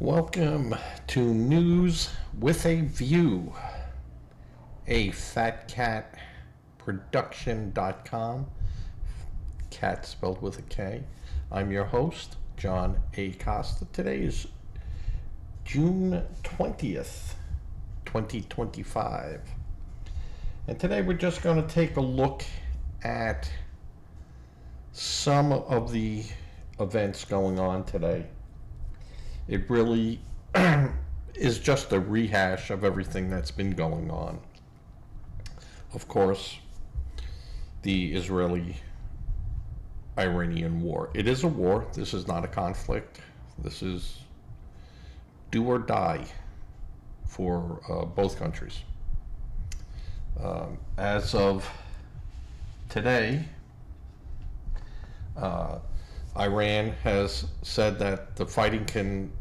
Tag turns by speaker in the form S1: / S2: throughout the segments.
S1: Welcome to News with a View, a fatcatproduction.com, cat spelled with a K. I'm your host, John A. Costa. Today is June 20th, 2025. And today we're just going to take a look at some of the events going on today. It really is just a rehash of everything that's been going on. Of course, the Israeli-Iranian war. It is a war. This is not a conflict. This is do or die for both countries. As of today, Iran has said that the fighting can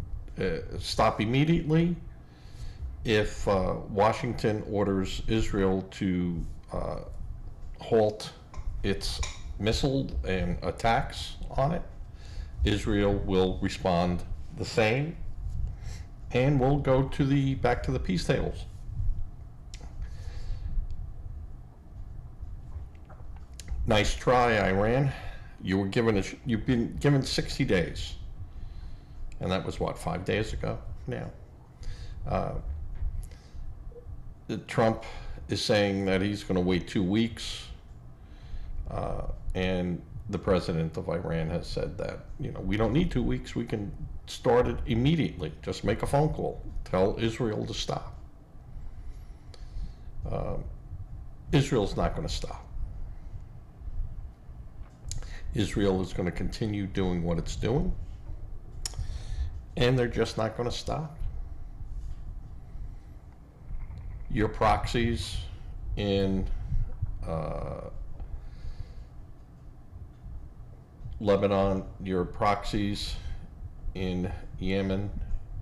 S1: stop immediately if Washington orders Israel to halt its missile and attacks on it. Israel will respond the same, and we'll go to back to the peace tables. Nice try, Iran. You've been given 60 days. And that was what, 5 days ago now. Trump is saying that he's going to wait 2 weeks. And the president of Iran has said that, we don't need 2 weeks. We can start it immediately. Just make a phone call. Tell Israel to stop. Israel's not going to stop. Israel is going to continue doing what it's doing, and they're just not going to stop. Your proxies in Lebanon, your proxies in Yemen,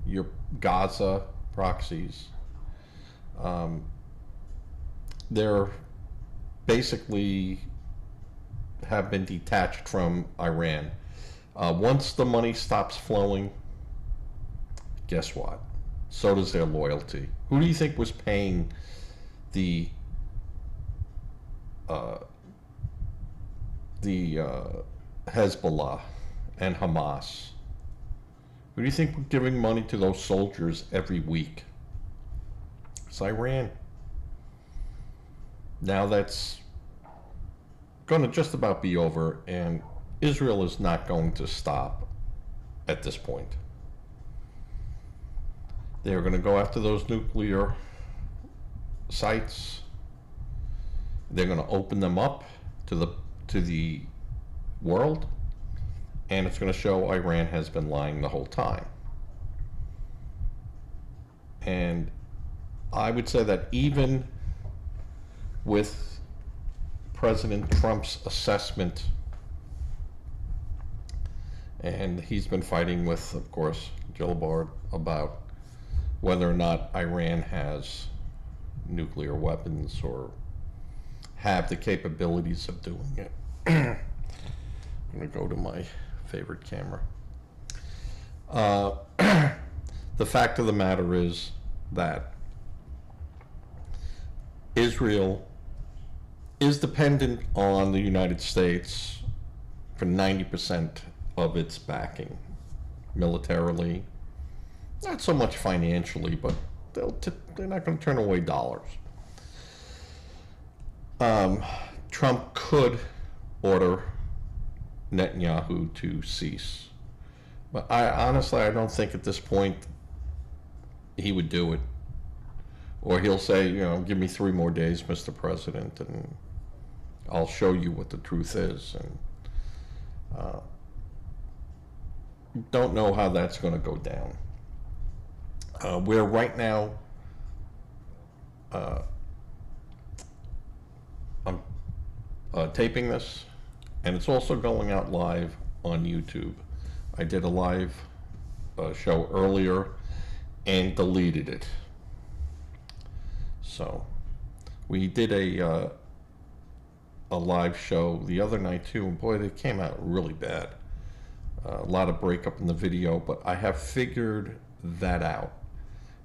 S1: your Gaza proxies, they're basically have been detached from Iran. Once the money stops flowing, guess what? So does their loyalty. Who do you think was paying the Hezbollah and Hamas? Who do you think was giving money to those soldiers every week? It's Iran. Now that's going to just about be over, and Israel is not going to stop at this point. They're going to go after those nuclear sites. They're going to open them up to the world, and it's going to show Iran has been lying the whole time. And I would say that even with President Trump's assessment, and he's been fighting with, of course, Gilbert about whether or not Iran has nuclear weapons or have the capabilities of doing it. I'm going to go to my favorite camera. The fact of the matter is that Israel is dependent on the United States for 90% of its backing, militarily, not so much financially, but they're not going to turn away dollars. Trump could order Netanyahu to cease, but I don't think at this point he would do it. Or he'll say, give me 3 more days, Mr. President, and I'll show you what the truth is. And don't know how that's going to go down. We're right now, I'm taping this, and it's also going out live on YouTube. I did a live show earlier and deleted it. So we did a live show the other night too, and boy, they came out really bad. A lot of breakup in the video, but I have figured that out,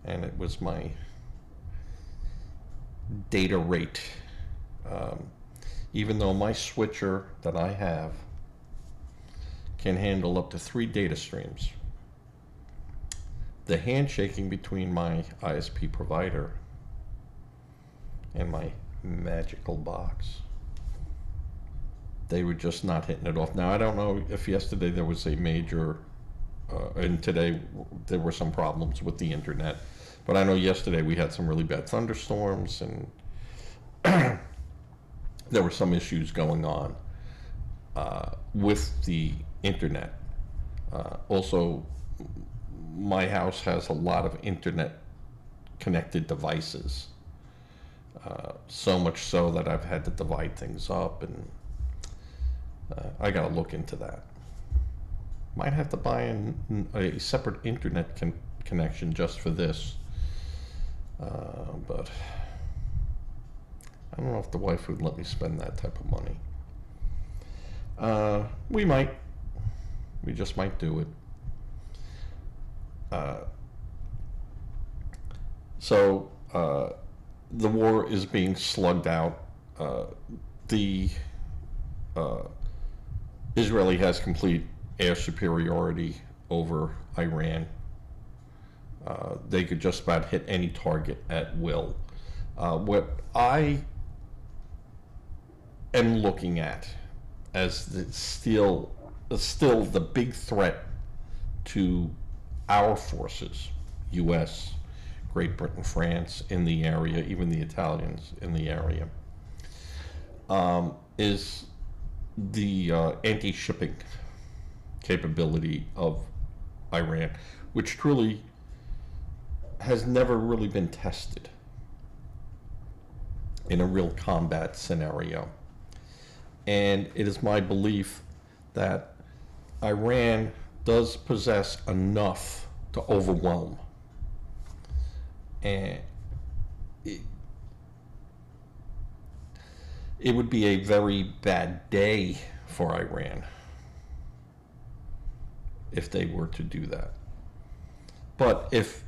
S1: and it was my data rate. Even though my switcher that I have can handle up to 3 data streams, the handshaking between my ISP provider and my magical box, they were just not hitting it off. Now, I don't know if yesterday there was a major, and today there were some problems with the internet, but I know yesterday we had some really bad thunderstorms, and there were some issues going on with the internet. Also, my house has a lot of internet connected devices, so much so that I've had to divide things up, and I gotta look into that. Might have to buy a separate internet connection just for this, but I don't know if the wife would let me spend that type of money. We might. We just might do it. So the war is being slugged out. Israeli has complete air superiority over Iran. They could just about hit any target at will. What I am looking at as still the big threat to our forces, U.S., Great Britain, France in the area, even the Italians in the area, is the anti-shipping capability of Iran, which truly has never really been tested in a real combat scenario. And it is my belief that Iran does possess enough to overwhelm. And it would be a very bad day for Iran if they were to do that. But if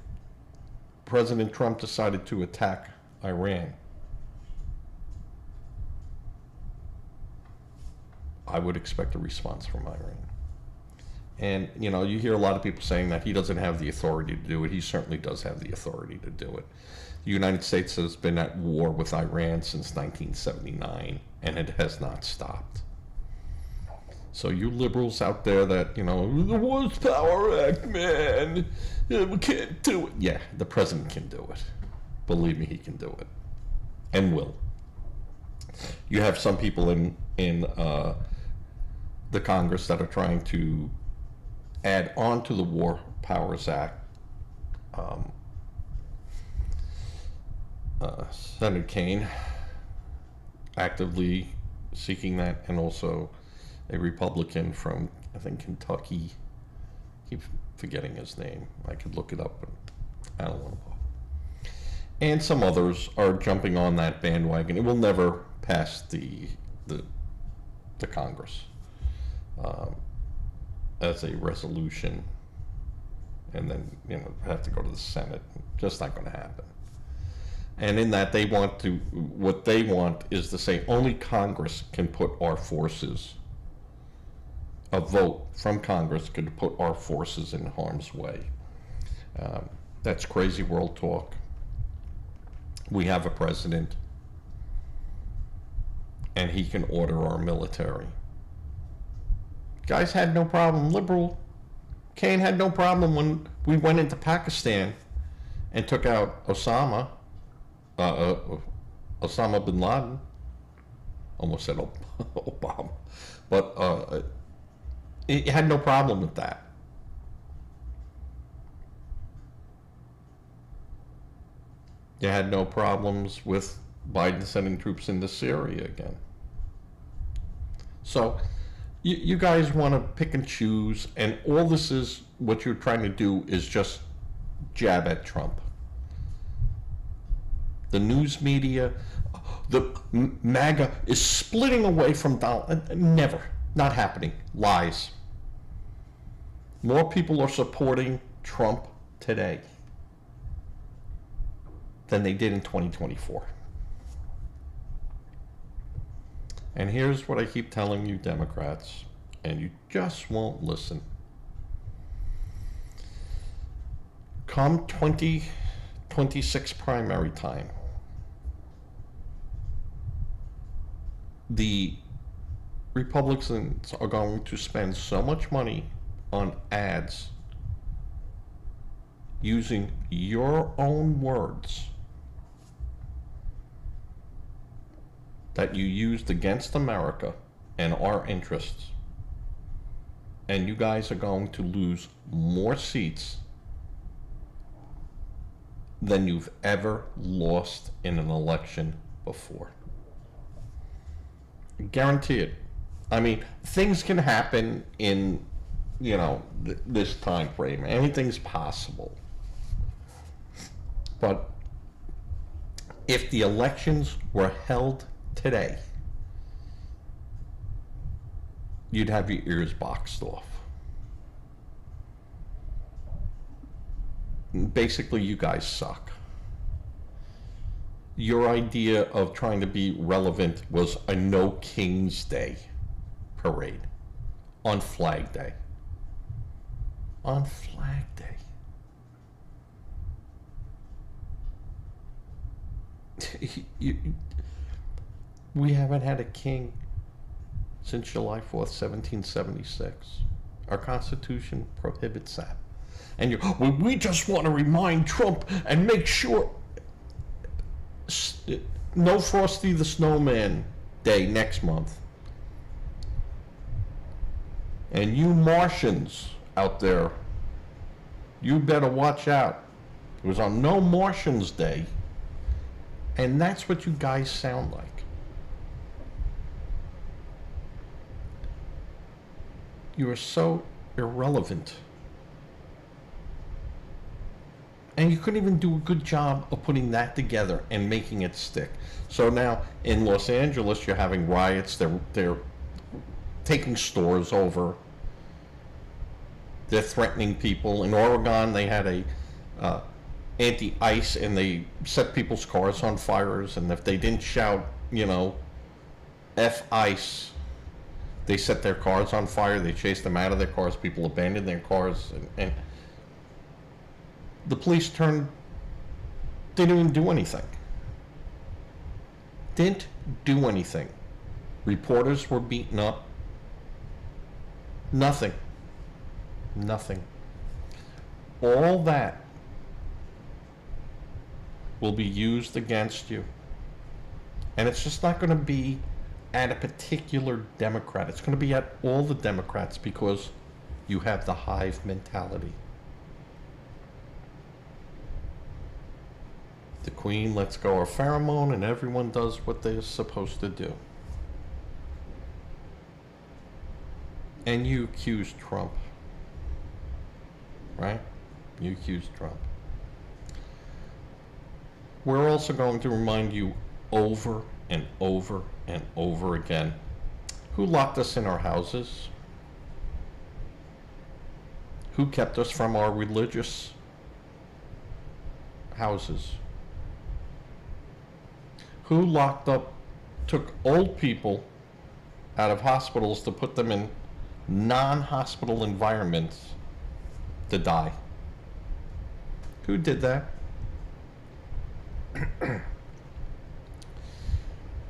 S1: President Trump decided to attack Iran, I would expect a response from Iran. And, you know, you hear a lot of people saying that he doesn't have the authority to do it. He certainly does have the authority to do it. The United States has been at war with Iran since 1979, and it has not stopped. So you liberals out there that, you know, the Wars Power Act, man, we can't do it. Yeah, the president can do it. Believe me, he can do it. And will. You have some people in the Congress that are trying to add on to the War Powers Act. Senator Kaine actively seeking that, and also a Republican from, I think, Kentucky. I keep forgetting his name. I could look it up, but I don't want to. And some others are jumping on that bandwagon. It will never pass the Congress as a resolution, and then, you know, have to go to the Senate. Just not going to happen. And in that, they want to, what they want is to say only Congress can put our forces, a vote from Congress could put our forces in harm's way. That's crazy world talk. We have a president, and he can order our military. Guys had no problem. Liberal Kaine had no problem when we went into Pakistan and took out Osama bin Laden. Almost said Obama, but he had no problem with that. They had no problems with Biden sending troops into Syria again. So you guys want to pick and choose, and all this is, what you're trying to do is just jab at Trump. The news media, the MAGA is splitting away from Donald. Never. Not happening. Lies. More people are supporting Trump today than they did in 2024. And here's what I keep telling you, Democrats, and you just won't listen. Come 2026 primary time, the Republicans are going to spend so much money on ads using your own words that you used against America and our interests. And you guys are going to lose more seats than you've ever lost in an election before. Guarantee it. I mean, things can happen in, this time frame. Anything's possible. But if the elections were held today, you'd have your ears boxed off. Basically, you guys suck. Your idea of trying to be relevant was a No King's Day parade on Flag Day. On Flag Day. We haven't had a king since July 4th, 1776. Our Constitution prohibits that. And we just want to remind Trump and make sure no Frosty the Snowman Day next month. And you Martians out there, you better watch out. It was on No Martians Day, and that's what you guys sound like. You are so irrelevant. And you couldn't even do a good job of putting that together and making it stick. So now in Los Angeles, you're having riots. They're taking stores over. They're threatening people. In Oregon, they had a anti-ice, and they set people's cars on fires. And if they didn't shout, F ICE, they set their cars on fire. They chased them out of their cars. People abandoned their cars, and the police didn't even do anything. Didn't do anything. Reporters were beaten up. Nothing. Nothing. All that will be used against you. And it's just not going to be at a particular Democrat. It's going to be at all the Democrats because you have the hive mentality. The Queen lets go of pheromone and everyone does what they're supposed to do. And you accuse Trump. Right? You accuse Trump. We're also going to remind you over and over and over again, who locked us in our houses? Who kept us from our religious houses? Who took old people out of hospitals to put them in non-hospital environments to die? Who did that?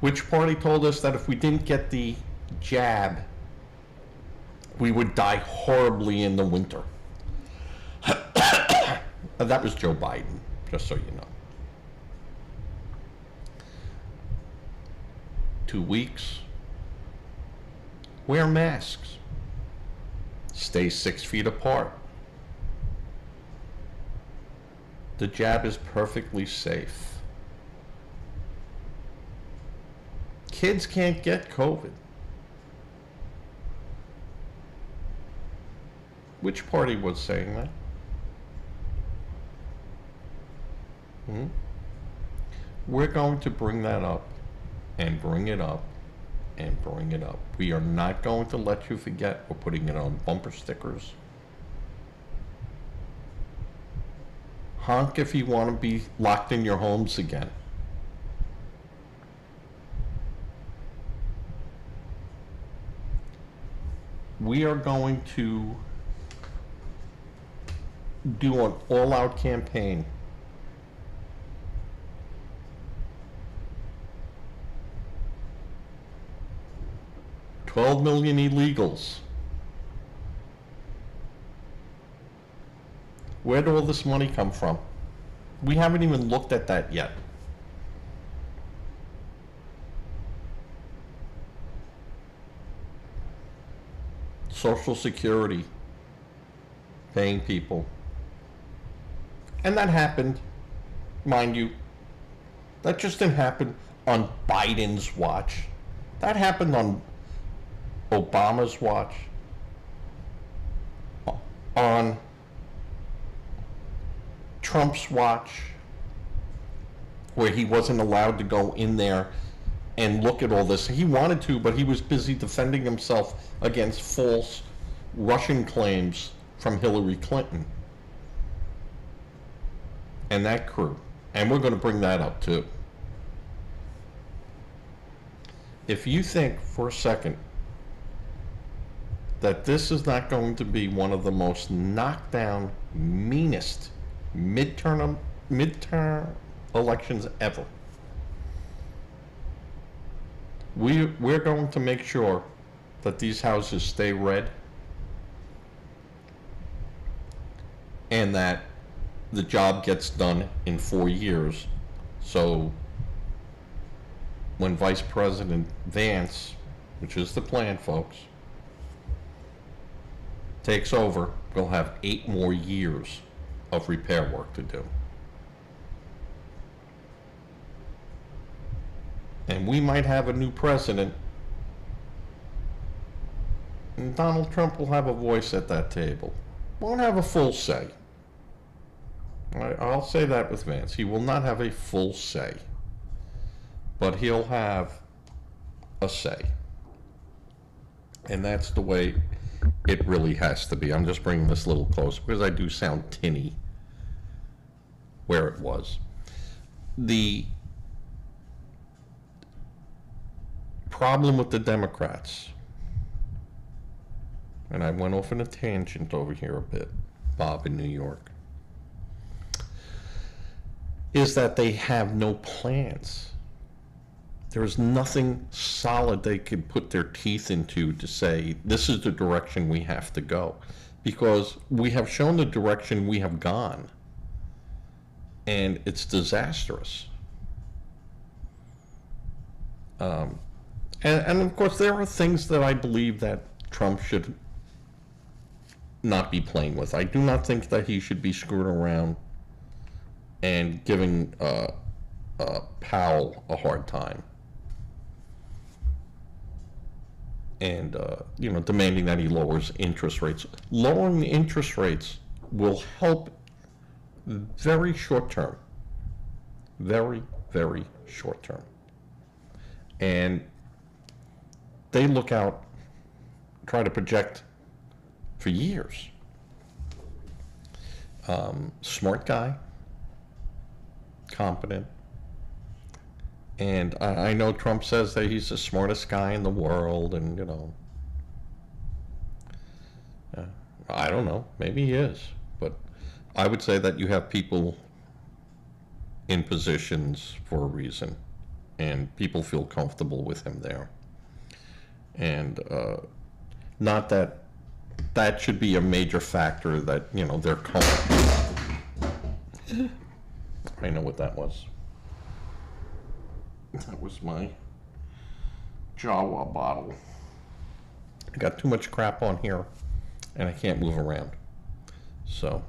S1: Which party told us that if we didn't get the jab, we would die horribly in the winter? That was Joe Biden, just so you know. 2 weeks. Wear masks. Stay 6 feet apart. The jab is perfectly safe. Kids can't get COVID. Which party was saying that? We're going to bring that up and bring it up and bring it up. We are not going to let you forget. We're putting it on bumper stickers. Honk if you want to be locked in your homes again. We are going to do an all-out campaign. $12 million illegals. Where'd all this money come from? We haven't even looked at that yet. Social Security, paying people. And that happened, mind you, that just didn't happen on Biden's watch. That happened on Obama's watch, on Trump's watch, where he wasn't allowed to go in there and look at all this. He wanted to, but he was busy defending himself against false Russian claims from Hillary Clinton and that crew. And we're going to bring that up too. If you think for a second that this is not going to be one of the most knockdown, meanest midterm elections ever, we're going to make sure that these houses stay red and that the job gets done in 4 years. So when Vice President Vance, which is the plan, folks, takes over, we'll have 8 more years of repair work to do. And we might have a new president, and Donald Trump will have a voice at that table. Won't have a full say. I'll say that with Vance. He will not have a full say, but he'll have a say. And that's the way it really has to be. I'm just bringing this a little closer because I do sound tinny where it was. The problem with the Democrats, and I went off on a tangent over here a bit, Bob in New York, is that they have no plans. There's nothing solid they could put their teeth into to say, this is the direction we have to go. Because we have shown the direction we have gone. And it's disastrous. And of course, there are things that I believe that Trump should not be playing with. I do not think that he should be screwing around and giving Powell a hard time. And, demanding that he lowers interest rates. Lowering the interest rates will help very short term. Very, very short term. And they look out, try to project for years. Smart guy, competent. And I know Trump says that he's the smartest guy in the world, and, I don't know, maybe he is. But I would say that you have people in positions for a reason, and people feel comfortable with him there. And not that that should be a major factor that, they're comfortable. I know what that was. That was my Jawa bottle. I got too much crap on here, and I can't move around. So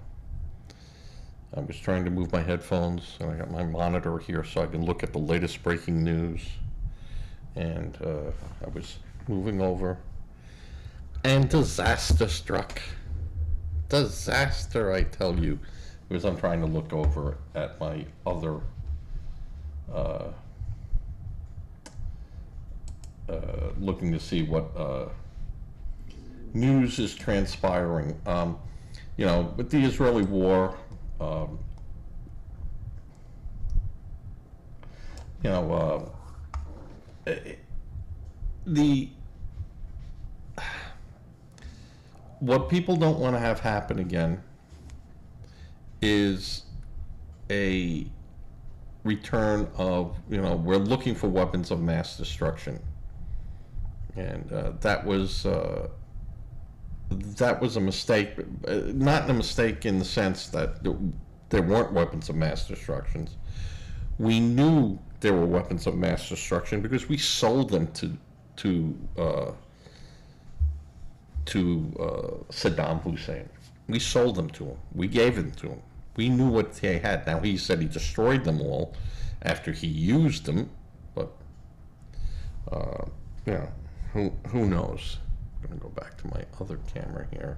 S1: I was trying to move my headphones, and I got my monitor here so I can look at the latest breaking news. And I was moving over, and disaster struck. Disaster, I tell you, because I'm trying to look over at my other looking to see what news is transpiring. With the Israeli war, you know, the what people don't want to have happen again is a return of, we're looking for weapons of mass destruction, and that was a mistake. Not a mistake in the sense that there weren't weapons of mass destruction. We knew there were weapons of mass destruction because we sold them to Saddam Hussein. We sold them to him. We gave them to him. We knew what they had. Now, he said he destroyed them all after he used them, but who knows? I'm going to go back to my other camera here.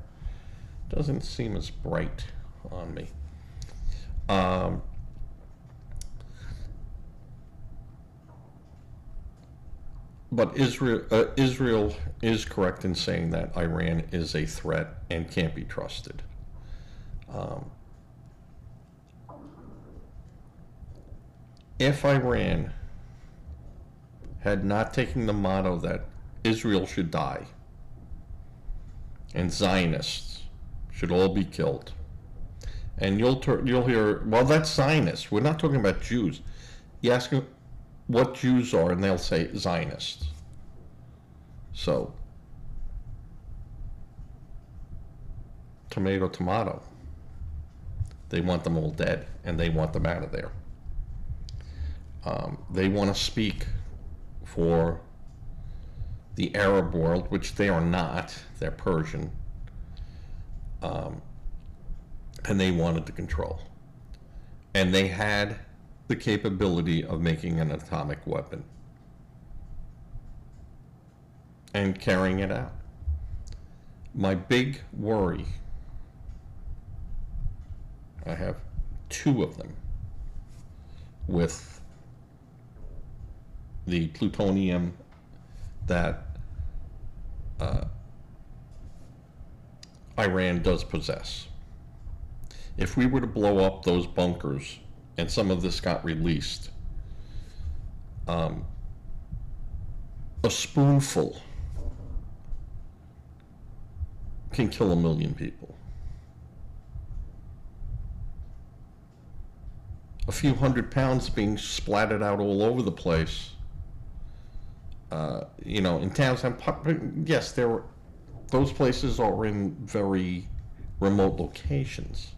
S1: Doesn't seem as bright on me. But Israel is correct in saying that Iran is a threat and can't be trusted. If Iran had not taken the motto that Israel should die and Zionists should all be killed, and you'll hear, well, that's Zionists. We're not talking about Jews. You ask them what Jews are, and they'll say Zionists. So, tomato, tomato. They want them all dead, and they want them out of there. They want to speak for the Arab world, which they are not. They're Persian. And they wanted to control. And they had the capability of making an atomic weapon and carrying it out. My big worry, I have two of them, with the plutonium that Iran does possess. If we were to blow up those bunkers and some of this got released, a spoonful can kill 1 million people. A few 100 pounds being splattered out all over the place. In towns, yes, those places are in very remote locations.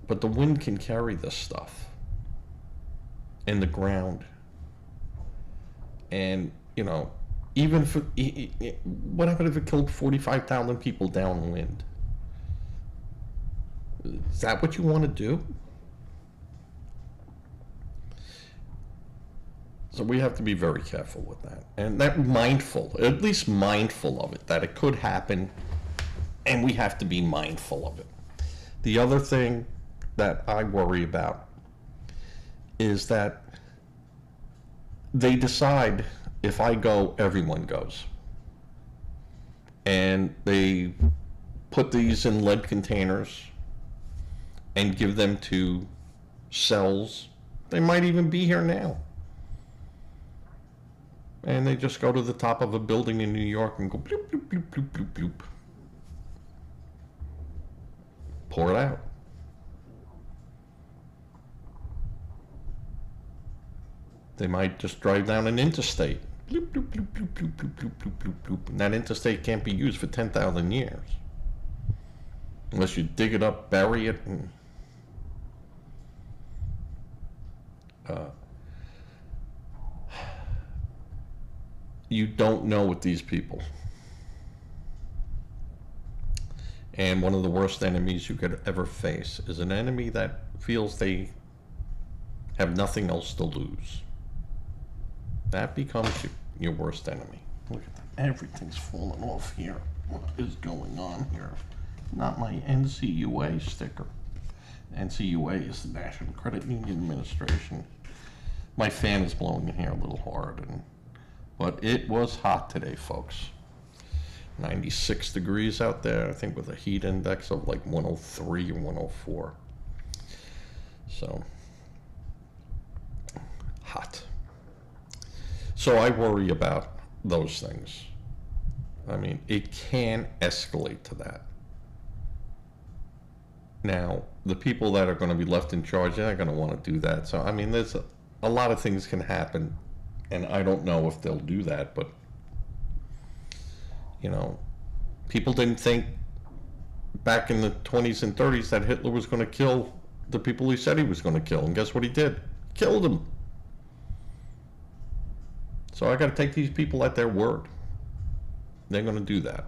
S1: But the wind can carry this stuff in the ground. And, even if what happened if it killed 45,000 people downwind? Is that what you want to do? So we have to be very careful with that. And at least mindful of it, that it could happen, and we have to be mindful of it. The other thing that I worry about is that they decide, if I go, everyone goes. And they put these in lead containers and give them to cells. They might even be here now. And they just go to the top of a building in New York and go bloop, bloop, bloop, bloop, bloop, bloop. Pour it out. They might just drive down an interstate. Bloop, bloop, bloop, bloop, bloop, bloop, bloop, bloop, bloop, bloop. And that interstate can't be used for 10,000 years. Unless you dig it up, bury it, and you don't know with these people. And one of the worst enemies you could ever face is an enemy that feels they have nothing else to lose. That becomes your worst enemy. Look at that. Everything's falling off here. What is going on here? Not my NCUA sticker. NCUA is the National Credit Union Administration. My fan is blowing in here a little hard, but it was hot today, folks. 96 degrees out there, I think, with a heat index of like 103 or 104. So, hot. So I worry about those things. I mean, it can escalate to that. Now, the people that are going to be left in charge, they're not going to want to do that. So, I mean, there's a lot of things can happen, and I don't know if they'll do that, but, you know, people didn't think back in the 20s and 30s that Hitler was going to kill the people he said he was going to kill, and guess what he did? Killed them. So I got to take these people at their word. They're going to do that.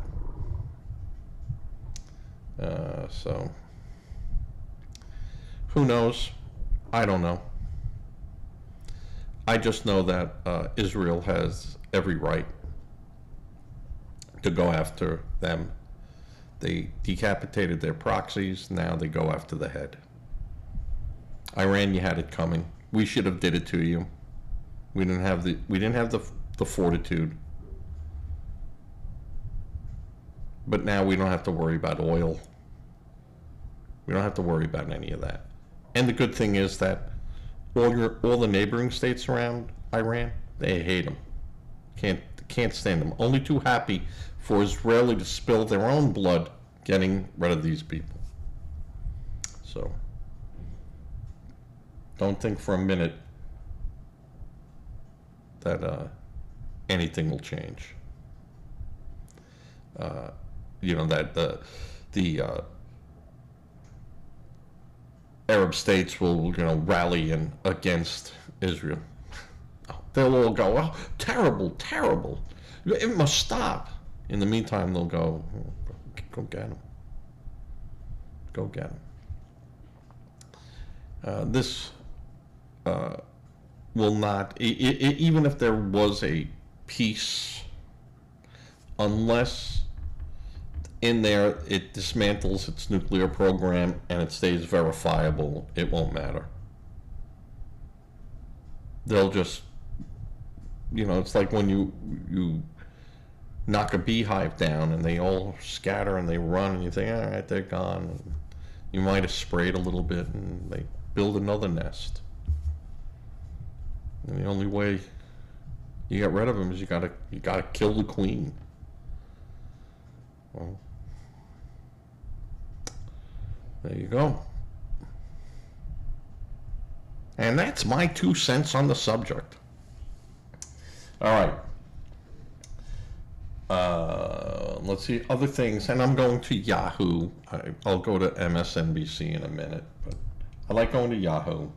S1: So who knows? I don't know. I just know that Israel has every right to go after them. They decapitated their proxies. Now they go after the head. Iran, you had it coming. We should have did it to you. We didn't have the fortitude. But now we don't have to worry about oil. We don't have to worry about any of that. And the good thing is that all the neighboring states around Iran, they hate them. Can't stand them. Only too happy for Israeli to spill their own blood getting rid of these people. So don't think for a minute that anything will change. You know, that the Arab states will, you know, rally against Israel. They'll all go, oh, terrible, terrible. It must stop. In the meantime, they'll go get them. Go get them. This will not, even if there was a peace, unless in there it dismantles its nuclear program and it stays verifiable, it won't matter. They'll just, you know, it's like when you knock a beehive down and they all scatter and they run and you think, all right, they're gone. And you might have sprayed a little bit and they build another nest. And the only way you get rid of them is you gotta kill the queen. Well, there you go. And that's my 2 cents on the subject. All right. Let's see other things, and I'm going to Yahoo. I'll go to MSNBC in a minute, but I like going to Yahoo.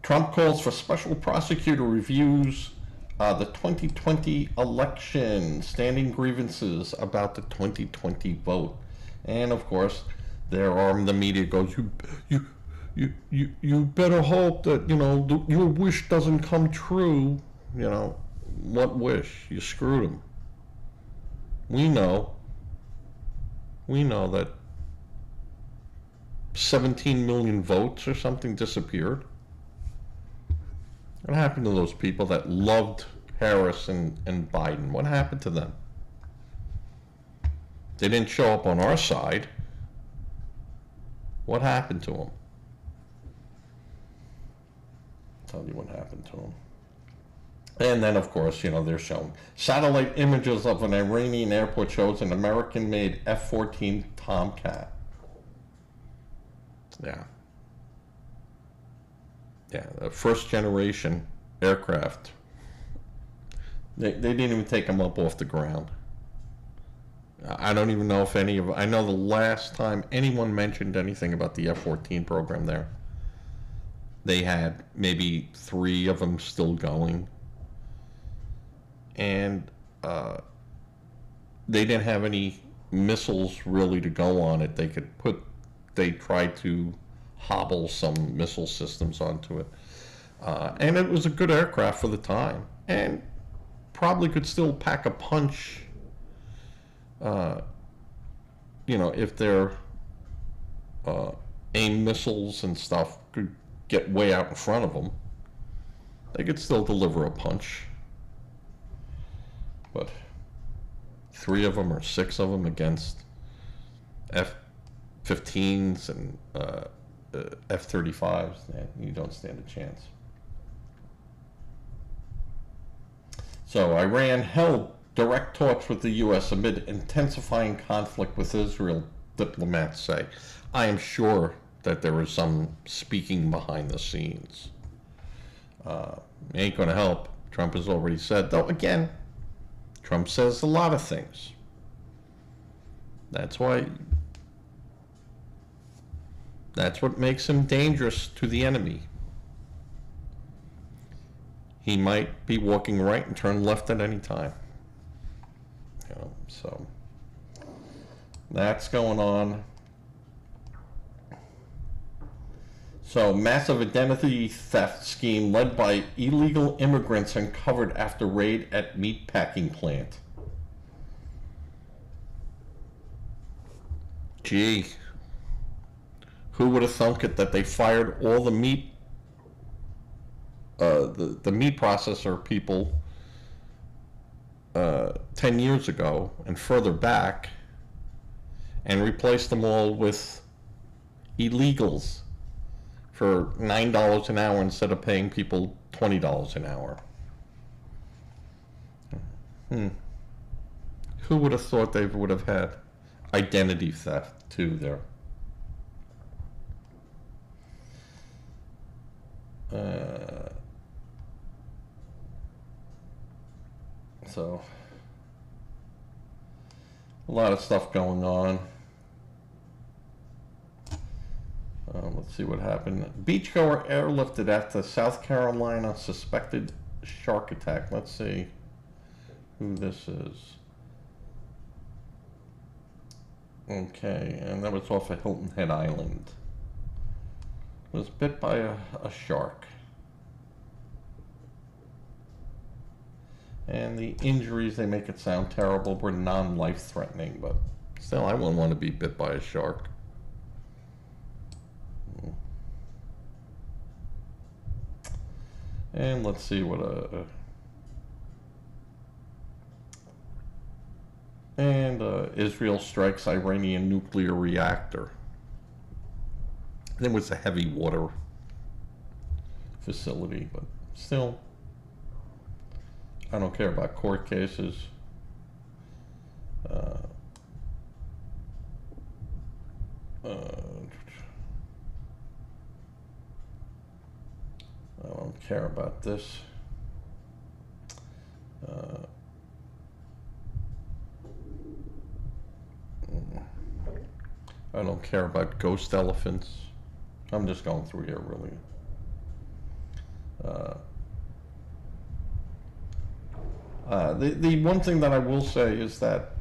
S1: Trump calls for special prosecutor reviews the 2020 election, standing grievances about the 2020 vote, and of course, the media goes, you better hope that, you know, your wish doesn't come true. You know, what wish? You screwed him. We know that 17 million votes or something disappeared. What happened to those people that loved Harris and Biden? What happened to them? They didn't show up on our side. What happened to them? I'll tell you what happened to them. And then, of course, you know, they're showing satellite images of an Iranian airport shows an American-made F-14 Tomcat. Yeah. Yeah, the first generation aircraft. They didn't even take them up off the ground. I don't even know if I know the last time anyone mentioned anything about the F-14 program there, they had maybe 3 of them still going. And they didn't have any missiles really to go on it. They tried to hobble some missile systems onto it. And it was a good aircraft for the time. And probably could still pack a punch, you know, if their AIM missiles and stuff could get way out in front of them. They could still deliver a punch. But 3 of them or 6 of them against F-15s and F-35s, you don't stand a chance. So Iran held direct talks with the U.S. amid intensifying conflict with Israel, diplomats say. I am sure that there is some speaking behind the scenes. Ain't going to help. Trump has already said, though again, Trump says a lot of things. That's what makes him dangerous to the enemy. He might be walking right and turn left at any time. So that's going on. So, massive identity theft scheme led by illegal immigrants uncovered after raid at meatpacking plant. Gee, who would have thunk it that they fired all the meat, the meat processor people 10 years ago and further back, and replaced them all with illegals for $9 an hour instead of paying people $20 an hour. Who would have thought they would have had identity theft too there? So, a lot of stuff going on. Let's see what happened. Beachgoer airlifted after South Carolina suspected shark attack. Let's see who this is. Okay, and that was off of Hilton Head Island. Was bit by a shark. And the injuries, they make it sound terrible, were non-life threatening, but still, I wouldn't want to be bit by a shark. And let's see what Israel strikes Iranian nuclear reactor. It was a heavy water facility, but still, I don't care about court cases. I don't care about this. I don't care about ghost elephants. I'm just going through here, really. The one thing that I will say is that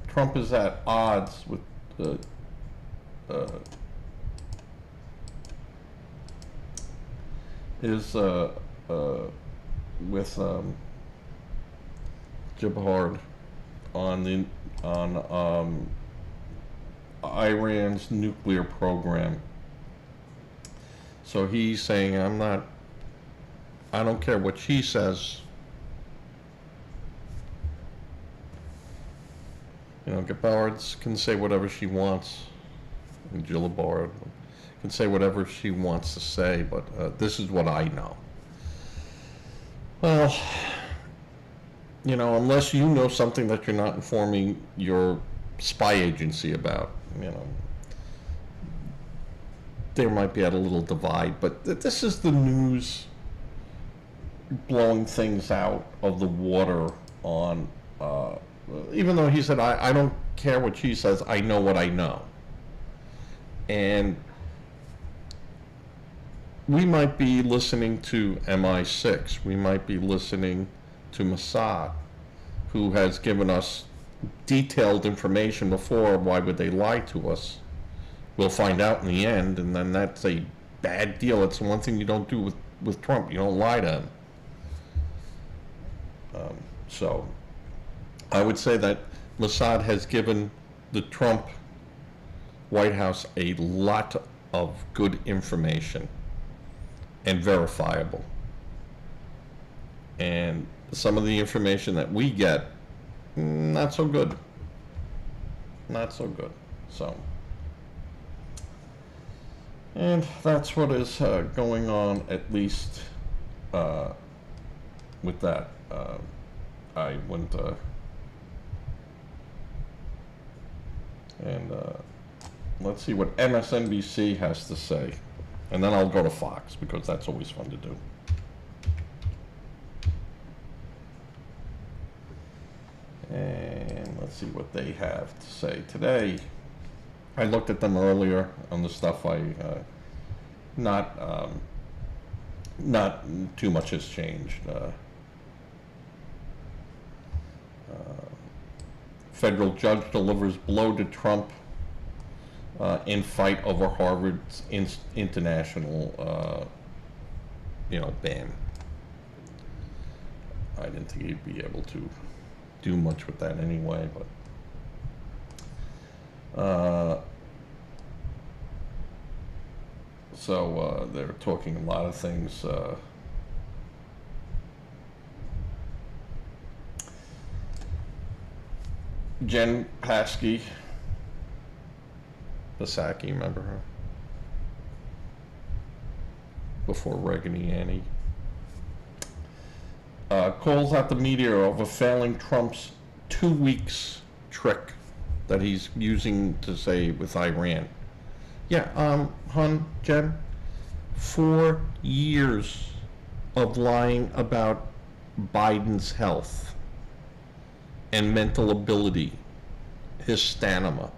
S1: Trump is at odds with Jabhard on Iran's nuclear program. So he's saying, I don't care what she says. Gephardt can say whatever she wants, and Gilabard can say whatever she wants to say, but this is what I know. Well, unless you know something that you're not informing your spy agency about, there might be at a little divide, but this is the news blowing things out of the water on, even though he said, I don't care what she says, I know what I know. And we might be listening to MI6, we might be listening to Mossad, who has given us detailed information before. Why would they lie to us? We'll find out in the end, and then that's a bad deal. It's the one thing you don't do with Trump. You don't lie to him. So I would say that Mossad has given the Trump White House a lot of good information and verifiable. And some of the information that we get, not so good. Not so good. So, and that's what is going on, at least with that, I went and let's see what MSNBC has to say, and then I'll go to Fox because that's always fun to do. And let's see what they have to say today. I looked at them earlier on the stuff not too much has changed. Federal judge delivers blow to Trump in fight over Harvard's international, ban. I didn't think he'd be able to do much with that anyway, but so they're talking a lot of things. Jen Psaki, remember her? Before Reaganiani. Calls out the media over failing Trump's 2 weeks trick that he's using to say with Iran. Yeah, Jen, 4 years of lying about Biden's health and mental ability, his stamina.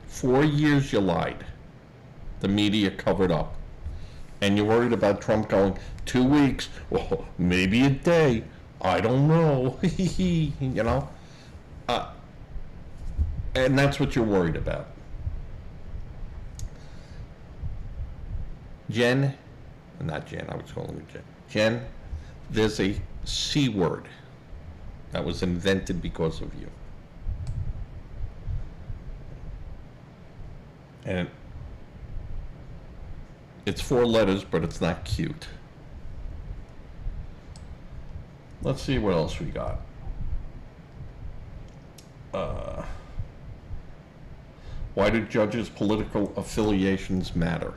S1: 4 years you lied. The media covered up. And you're worried about Trump going 2 weeks, well, maybe a day, I don't know, and that's what you're worried about. Not Jen, I was calling her Jen. Jen, there's a C word that was invented because of you. And it's 4 letters, but it's not cute. Let's see what else we got. Why do judges' political affiliations matter?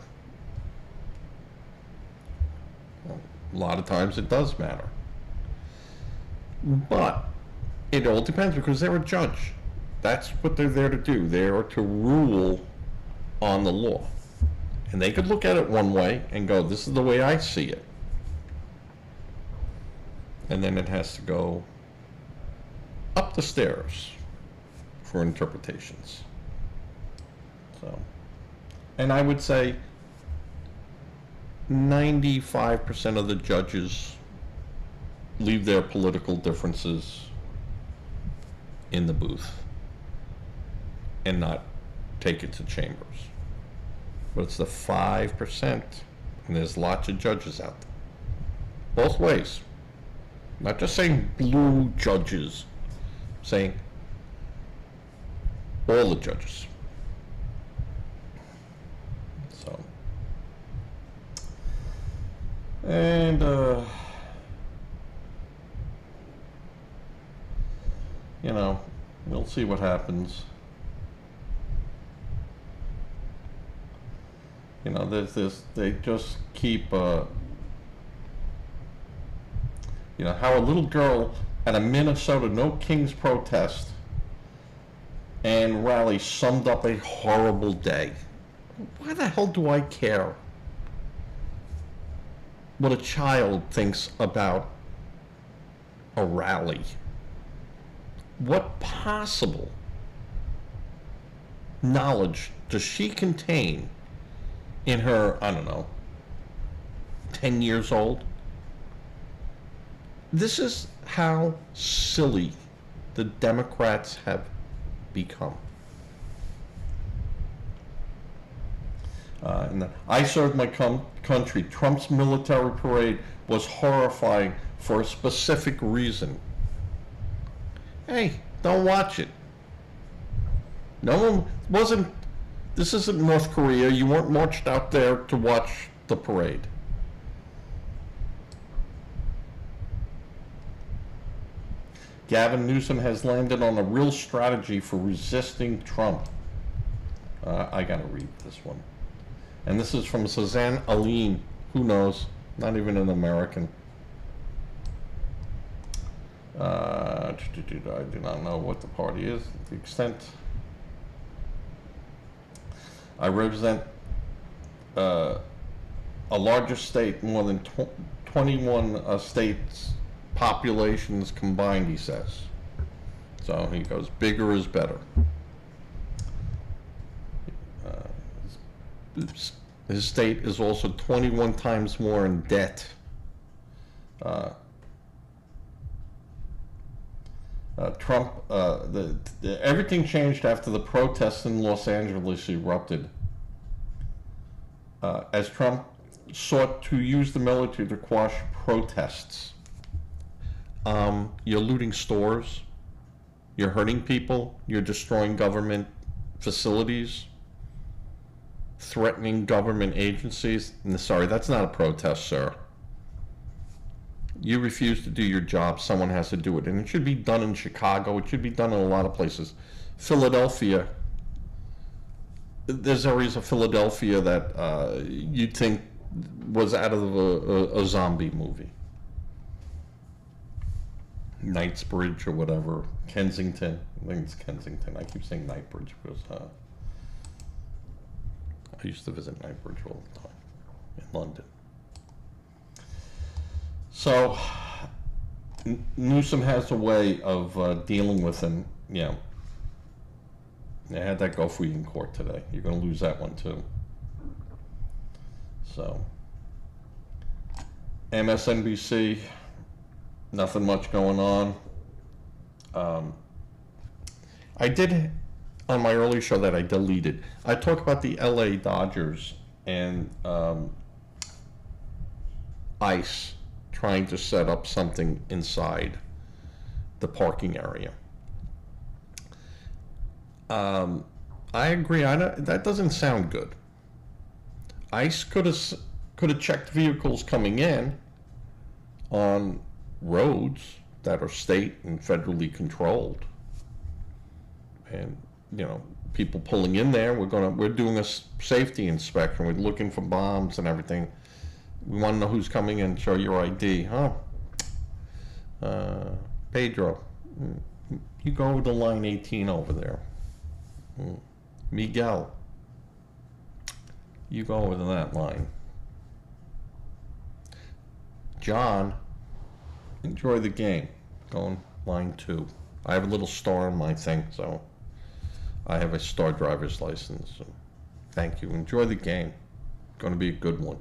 S1: Well, a lot of times it does matter. But it all depends because they're a judge. That's what they're there to do. They're to rule on the law. And they could look at it one way and go, this is the way I see it. And then it has to go up the stairs for interpretations. So, and I would say 95% of the judges leave their political differences in the booth and not take it to chambers. But it's the 5%, and there's lots of judges out there. Both ways. Not just saying blue judges, saying all the judges. So, and we'll see what happens. There's this, they just keep, how a little girl at a Minnesota No Kings protest and rally summed up a horrible day. Why the hell do I care what a child thinks about a rally? What possible knowledge does she contain in her, 10 years old? This is how silly the Democrats have become. I served my country. Trump's military parade was horrifying for a specific reason. Hey, don't watch it. No one wasn't, this isn't North Korea. You weren't marched out there to watch the parade. Gavin Newsom has landed on a real strategy for resisting Trump. I gotta read this one. And this is from Suzanne Aline. Who knows? Not even an American. I do not know what the party is. The extent I represent a larger state, more than 21 states' populations combined, he says. So he goes, bigger is better. His state is also 21 times more in debt. Trump, everything changed after the protests in Los Angeles erupted. As Trump sought to use the military to quash protests. You're looting stores, you're hurting people, you're destroying government facilities, threatening government agencies. Sorry, that's not a protest, sir. You refuse to do your job, someone has to do it. And it should be done in Chicago, it should be done in a lot of places. Philadelphia, there's areas of Philadelphia that you'd think was out of a zombie movie. Knightsbridge or whatever, Kensington. I think it's Kensington. I keep saying Knightsbridge because I used to visit Knightsbridge all the time in London. So Newsom has a way of dealing with him. Yeah, I had that go for you in court today. You're going to lose that one too. So MSNBC, nothing much going on. I did, on my early show that I deleted, I talk about the LA Dodgers and ICE trying to set up something inside the parking area. I agree. That doesn't sound good. ICE could have checked vehicles coming in on roads that are state and federally controlled, and people pulling in there. We're doing a safety inspection. We're looking for bombs and everything. We want to know who's coming in. Show your ID, huh? Pedro, you go over to line 18 over there. Miguel, you go over to that line. John, enjoy the game. Go on line 2. I have a little star on my thing, so I have a star driver's license. So thank you. Enjoy the game. Going to be a good one.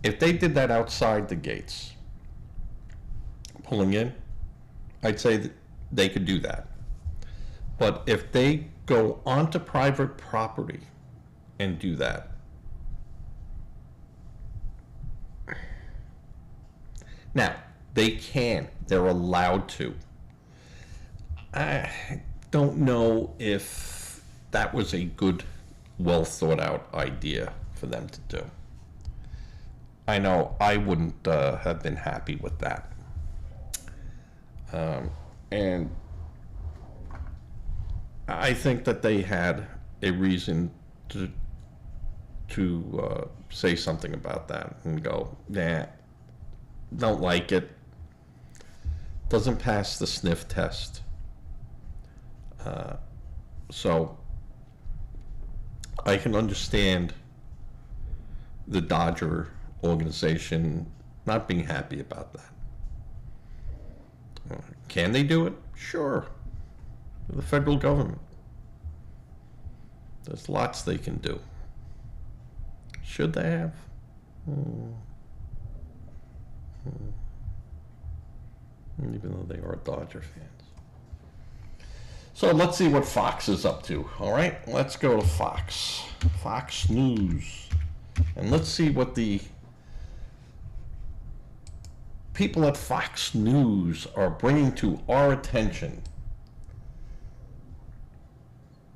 S1: If they did that outside the gates, pulling in, I'd say that they could do that. But if they go onto private property and do that, now, they can. They're allowed to. I don't know if that was a good, well thought out idea for them to do. I know I wouldn't have been happy with that. And I think that they had a reason to say something about that and go, nah, don't like it. Doesn't pass the sniff test. So I can understand the Dodger organization not being happy about that. Can they do it? Sure. The federal government. There's lots they can do. Should they have? Even though they are Dodger fans. So let's see what Fox is up to. All right, let's go to Fox. Fox News. And let's see what the people at Fox News are bringing to our attention.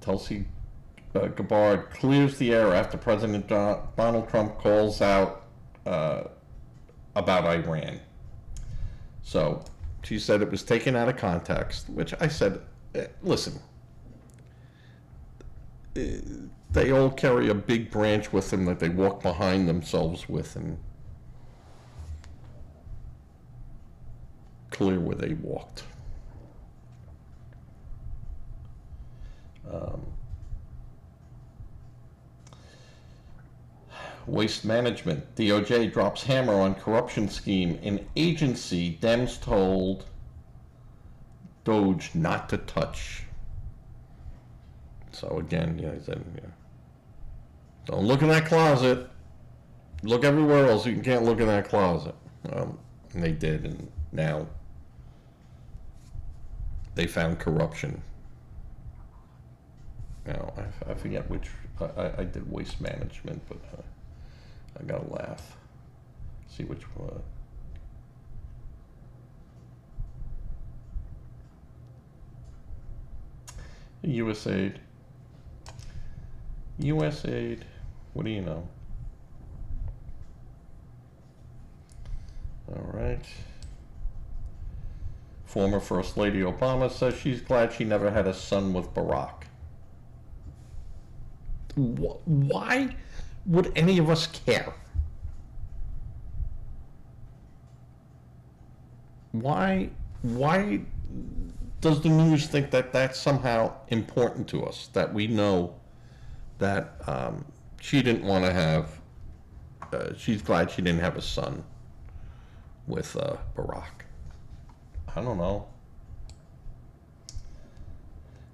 S1: Tulsi Gabbard clears the air after President Donald Trump calls out about Iran. So she said it was taken out of context, which I said, listen, they all carry a big branch with them that they walk behind themselves with, and clear where they walked. Waste management. DOJ drops hammer on corruption scheme in agency Dems told Doge not to touch. So again, he said, don't look in that closet. Look everywhere else. You can't look in that closet. And they did, and now they found corruption. Now, I forget which, I did waste management, but I gotta laugh. See which one. USAID. USAID. What do you know? All right. Former First Lady Obama says she's glad she never had a son with Barack. Why would any of us care? Why does the news think that that's somehow important to us, that we know that she didn't want to have, she's glad she didn't have a son with Barack? I don't know.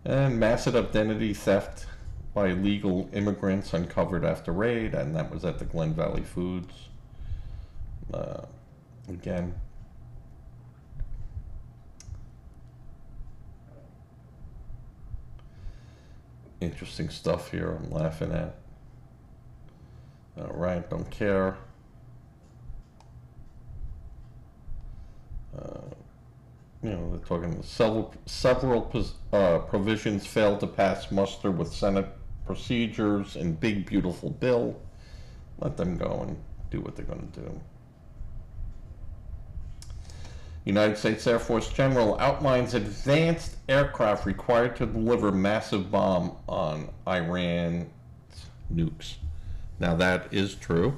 S1: And massive identity theft by illegal immigrants uncovered after raid, and that was at the Glen Valley Foods. Again, interesting stuff here I'm laughing at. All right, don't care. They're talking several provisions failed to pass muster with Senate procedures and big beautiful bill. Let them go and do what they're going to do. United States Air Force General outlines advanced aircraft required to deliver massive bomb on Iran's nukes. Now that is true.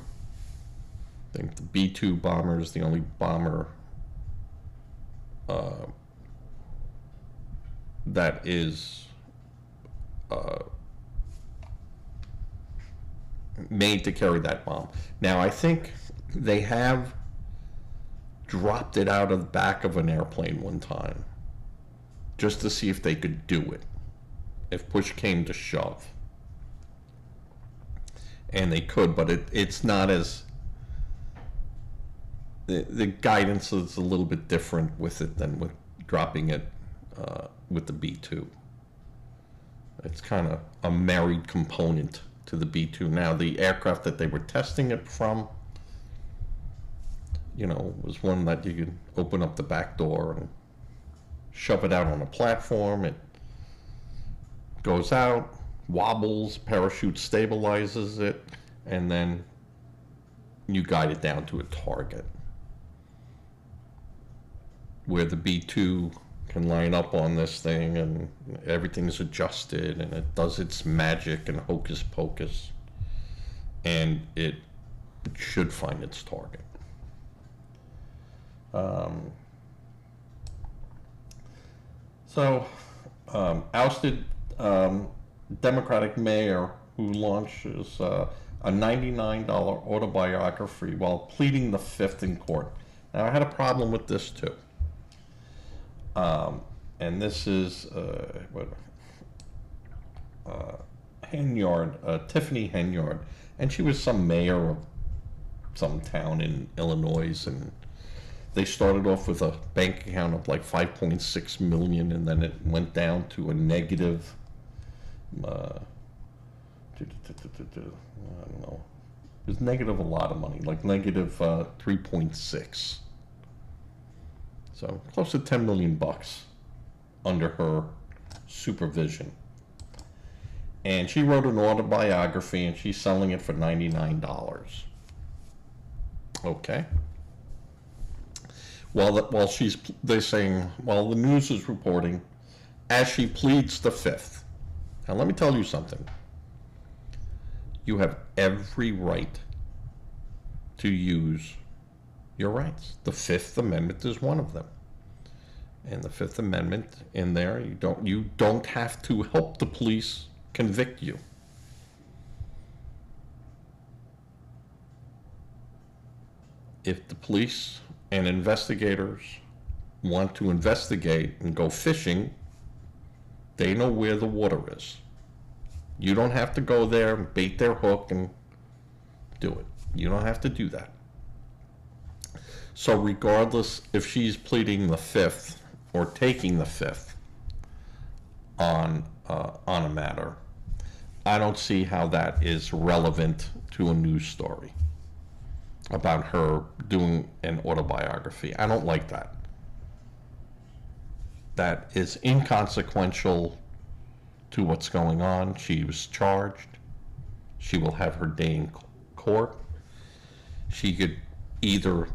S1: I think the B-2 bomber is the only bomber that is made to carry that bomb. Now, I think they have dropped it out of the back of an airplane one time just to see if they could do it, if push came to shove. And they could, but it's not as... The guidance is a little bit different with it than with dropping it with the B-2. It's kind of a married component to the B-2. Now, the aircraft that they were testing it from, was one that you could open up the back door and shove it out on a platform. It goes out, wobbles, parachute stabilizes it, and then you guide it down to a target, where the B-2 can line up on this thing and everything's adjusted and it does its magic and hocus pocus, and it should find its target. Ousted Democratic mayor who launches a $99 autobiography while pleading the fifth in court. Now, I had a problem with this too. And this is Henyard, Tiffany Henyard, and she was some mayor of some town in Illinois, and they started off with a bank account of like 5.6 million, and then it went down to a negative, I don't know, it was negative a lot of money, like negative 3.6. So close to 10 million bucks under her supervision. And she wrote an autobiography and she's selling it for $99. Okay. While the news is reporting, as she pleads the fifth. Now let me tell you something. You have every right to use your rights. The Fifth Amendment is one of them. and the Fifth Amendment in there. You don't have to help the police convict you. If the police and investigators want to investigate and go fishing, they know where the water is. You don't have to go there and bait their hook and do it. You don't have to do that. So regardless if she's pleading the Fifth or taking the Fifth on a matter, I don't see how that is relevant to a news story about her doing an autobiography. I don't like that. That is inconsequential to what's going on. She was charged. She will have her day in court. She could either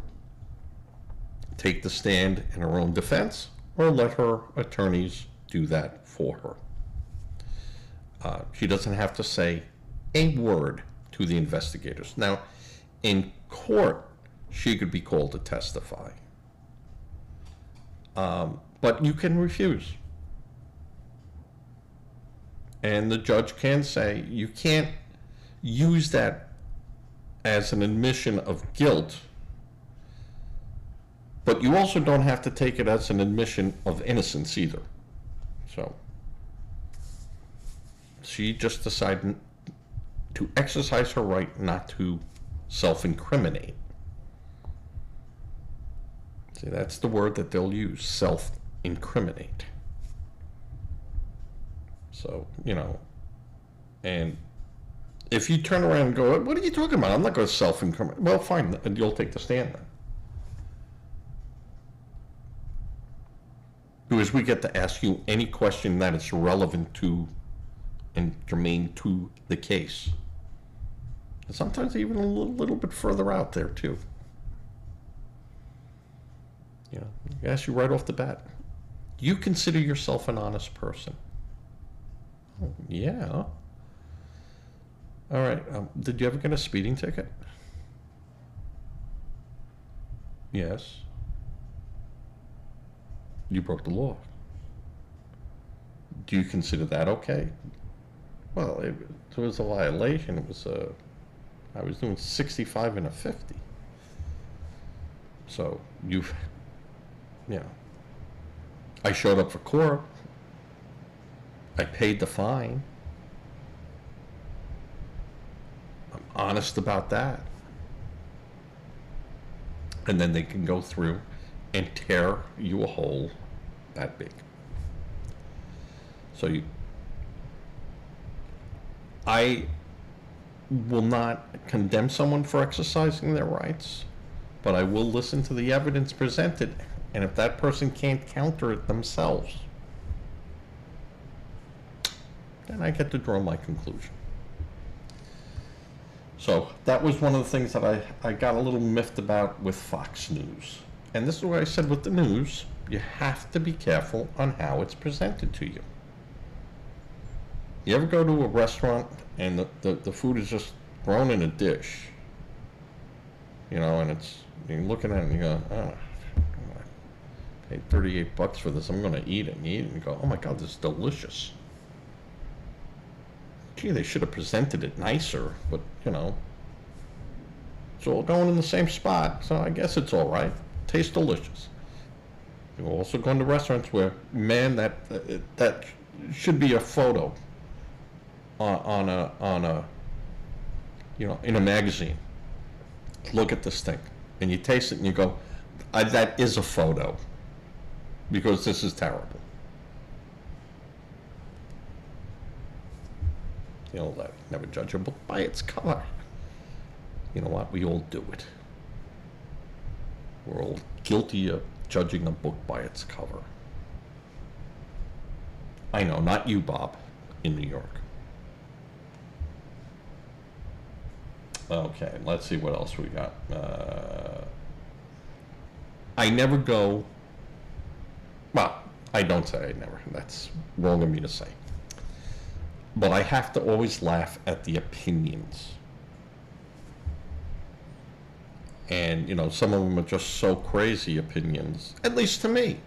S1: take the stand in her own defense or let her attorneys do that for her. She doesn't have to say a word to the investigators. Now, in court, she could be called to testify. But you can refuse. And the judge can say, you can't use that as an admission of guilt, but you also don't have to take it as an admission of innocence either. So she just decided to exercise her right not to self-incriminate. See, that's the word that they'll use, self-incriminate. So, and if you turn around and go, what are you talking about? I'm not going to self-incriminate. Well, fine, and you'll take the stand then. Because we get to ask you any question that is relevant to and germane to the case. And sometimes even a little bit further out there, too. I ask you right off the bat, do you consider yourself an honest person? Oh, yeah. All right. Did you ever get a speeding ticket? Yes. You broke the law. Do you consider that okay? Well, it was a violation. It was I was doing 65 and a 50. So I showed up for court. I paid the fine. I'm honest about that. And then they can go through and tear you a hole that big. So I will not condemn someone for exercising their rights, but I will listen to the evidence presented, and if that person can't counter it themselves, then I get to draw my conclusion. So that was one of the things that I got a little miffed about with Fox News. And this is what I said with the news. You have to be careful on how it's presented to you. You ever go to a restaurant and the food is just thrown in a dish? And you're looking at it and you go, oh, I paid $38 for this. I'm going to eat it. And you eat it and you go, oh my God, this is delicious. Gee, they should have presented it nicer, but it's all going in the same spot, so I guess it's all right. Tastes delicious. You've also gone to restaurants where, man, that should be a photo on a in a magazine. Look at this thing, and you taste it and you go, that is a photo, because this is terrible. That never judge a book by its cover. You know what? We all do it. We're all guilty of judging a book by its cover. I know, not you, Bob, in New York. Okay, let's see what else we got. I never go, well, I don't say I never. That's wrong of me to say. But I have to always laugh at the opinions. And, some of them are just so crazy opinions, at least to me.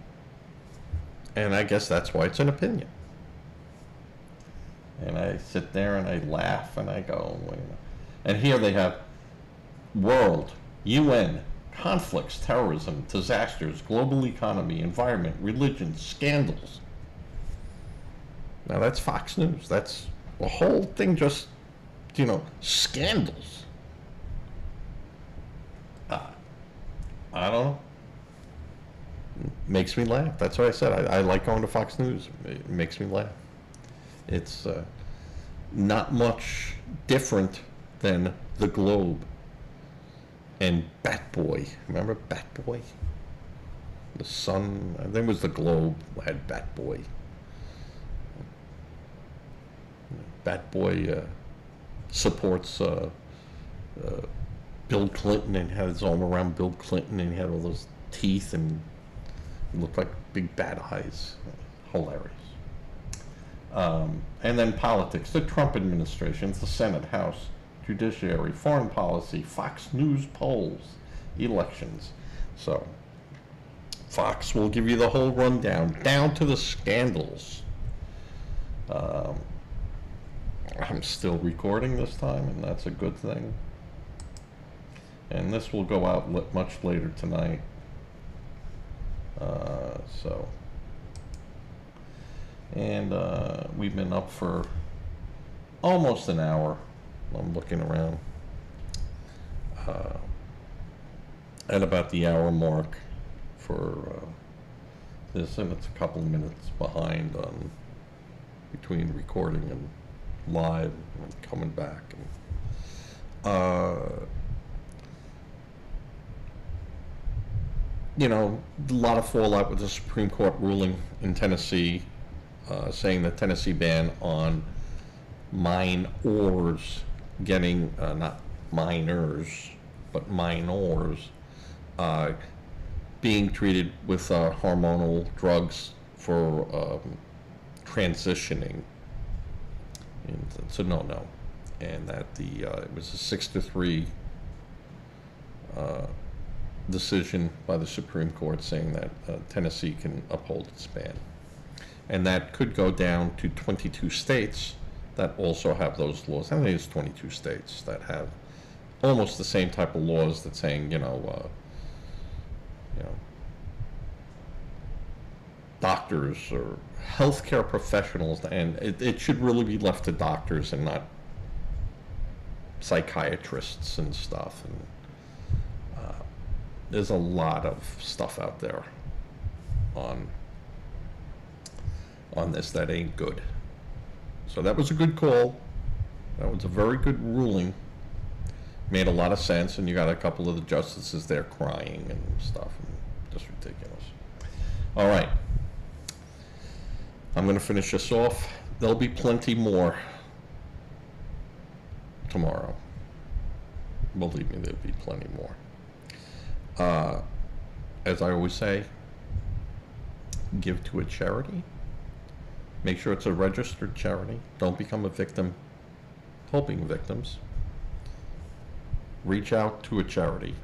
S1: And I guess that's why it's an opinion. And I sit there and I laugh and I go, wait a minute. And here they have world, UN, conflicts, terrorism, disasters, global economy, environment, religion, scandals. Now that's Fox News. That's the whole thing, just, scandals. I don't know. Makes me laugh. That's what I said. I like going to Fox News. It makes me laugh. It's not much different than The Globe and Bat Boy. Remember Bat Boy? The Sun, I think it was The Globe, had Bat Boy. Bat Boy supports Bill Clinton and had his arm around Bill Clinton, and he had all those teeth and he looked like big bad eyes. Hilarious. And then politics, the Trump administration, the Senate, House, Judiciary, foreign policy, Fox News polls, elections. So Fox will give you the whole rundown, down to the scandals. I'm still recording this time, and that's a good thing. And this will go out much later tonight. We've been up for almost an hour. I'm looking around at about the hour mark for this, and it's a couple of minutes behind on between recording and live and coming back. And, a lot of fallout with the Supreme Court ruling in Tennessee, saying the Tennessee ban on minors getting, not minors, but minors, being treated with hormonal drugs for transitioning. And it's a no-no. And that it was a 6-3 decision by the Supreme Court saying that Tennessee can uphold its ban. And that could go down to 22 states that also have those laws. I think it's 22 states that have almost the same type of laws that saying, doctors or healthcare professionals, and it should really be left to doctors and not psychiatrists and stuff. And there's a lot of stuff out there on this that ain't good. So that was a good call. That was a very good ruling. Made a lot of sense, and you got a couple of the justices there crying and stuff, and just ridiculous. All right. I'm going to finish this off. There'll be plenty more tomorrow. Believe me, there'll be plenty more. As I always say, give to a charity. Make sure it's a registered charity. Don't become a victim helping victims. Reach out to a charity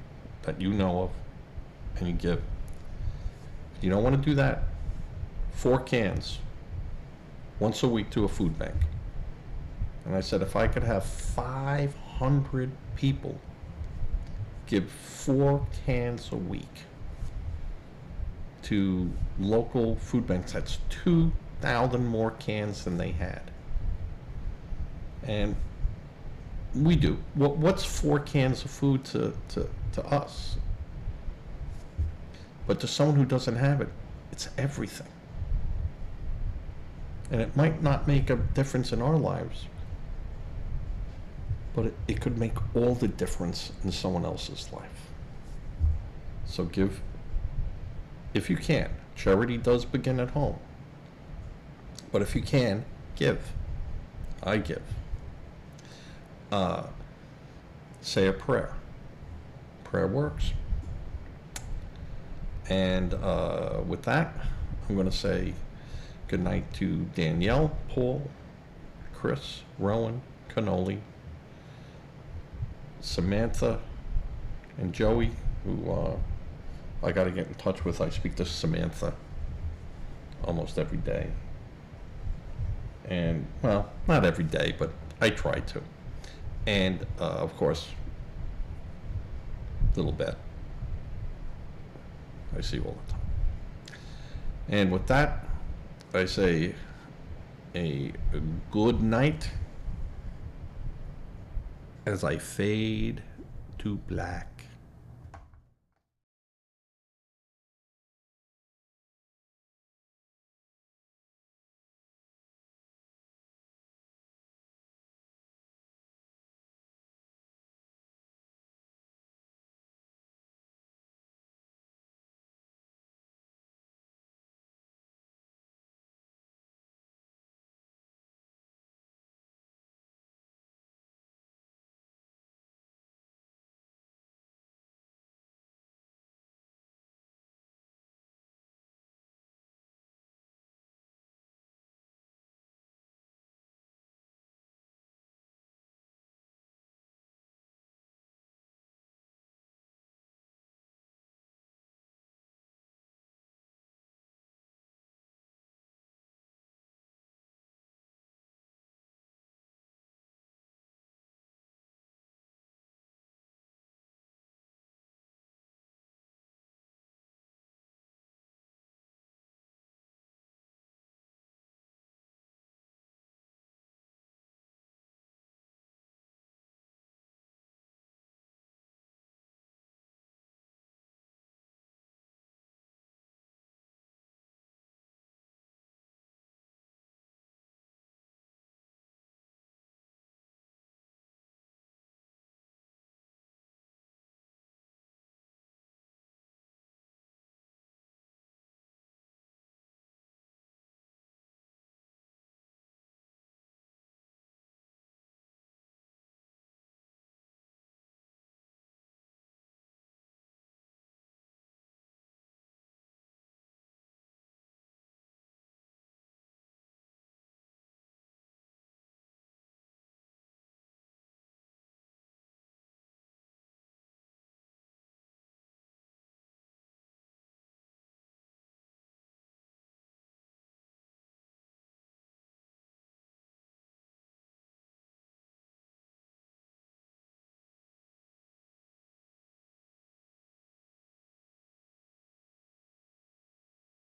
S1: that you know of and you give. If you don't want to do that, 4 cans once a week to a food bank. And I said, if I could have 500 people give 4 cans a week to local food banks, that's 2,000 more cans than they had. And we do. What's 4 cans of food to us? But to someone who doesn't have it, it's everything. And it might not make a difference in our lives, but it could make all the difference in someone else's life. So give, if you can. Charity does begin at home. But if you can, give. I give. Say a prayer. Prayer works. And with that, I'm going to say good night to Danielle, Paul, Chris, Rowan, Cannoli, Samantha, and Joey, who I got to get in touch with. I speak to Samantha almost every day. And, well, not every day, but I try to. And, of course, little bit. I see all the time. And with that, I say a good night as I fade to black.